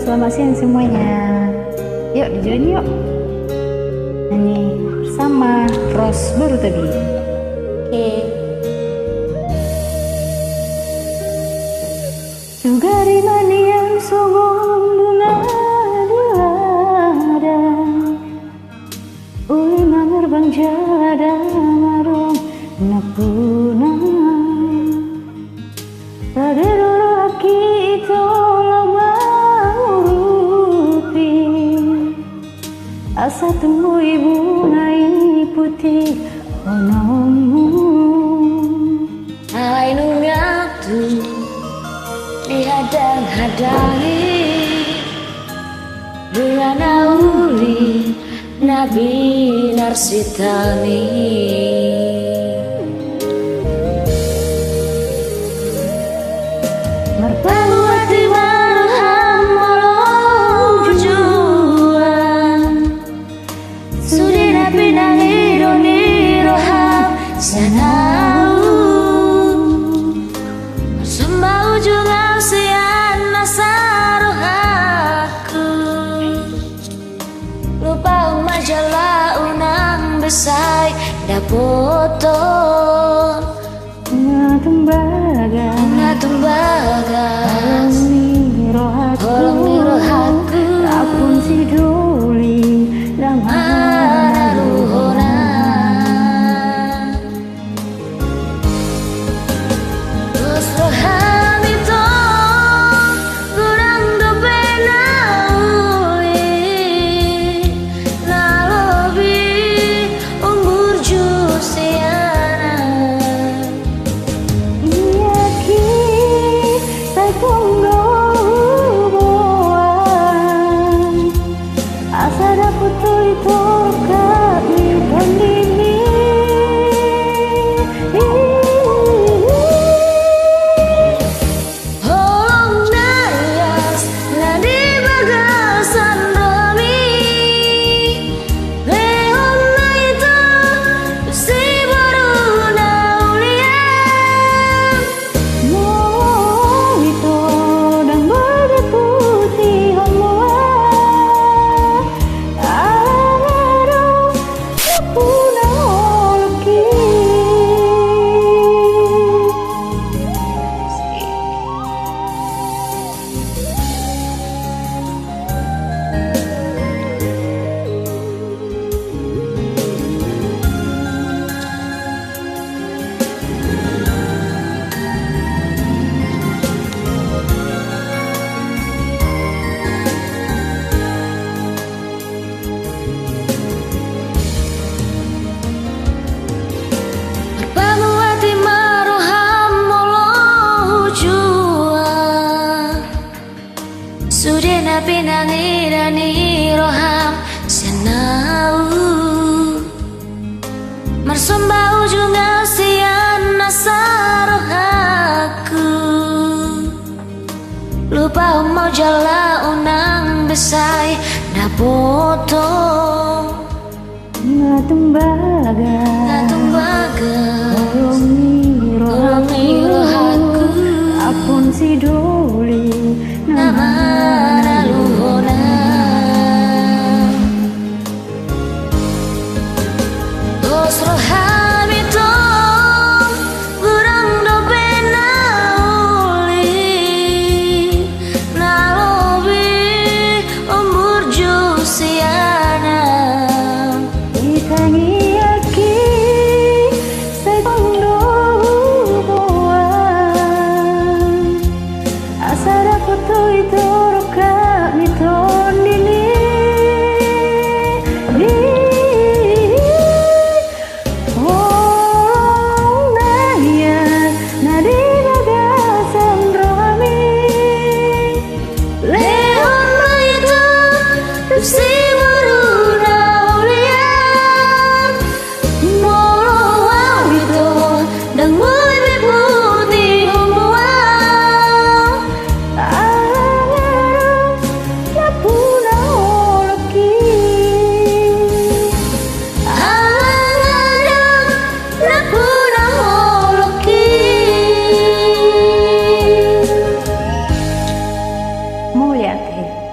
selamat siang semuanya. Yuk dijoin yuk. Nyanyi bersama Rose Baru Tadi. Oke. Sugari mani yang songong bunga di ladang, uli mangerbang jada marung napuna. Radero aki itu lama urupi, asa temui bunga putih onomu. Hai nungatu dihadang-hadangi dengan auli Nabi Narsitani. Merpati marham walau juan Sudina pinang ironi roham sanau Sembau juga sian nasarohaku Lupa majalah unang besai dapoto Tembaga Holong ni rohaku Apun si duli Damana luhona. Terus roham itu Kurang dopena uli Nalobi umur jusiana Tunggu buang asa dapet itu kami pandini Holong narias nadi bagasan romi Leon na itu si baru naulian mau itu dan berputih semua alam puna lagi. Pamuati maroham moloh jua Sudena pinangi dani roham senau Marsombau juga sian nasarohaku Lupa mau jala unang besai dapoto Tembaga Holong ni rohaku Apun si duli Namana luhona Terus roham itu Kurang dopena uli Nalobi umur jusiana Ikangi aki saya tunggu buang asa dapet itu roka miton dini oh naya nadi bagasan rohami Leon na itu si baru naulian Molo wow itu dan mulai putih semua alam puna lagi. Alang-alang na punang holoki Mulia teh.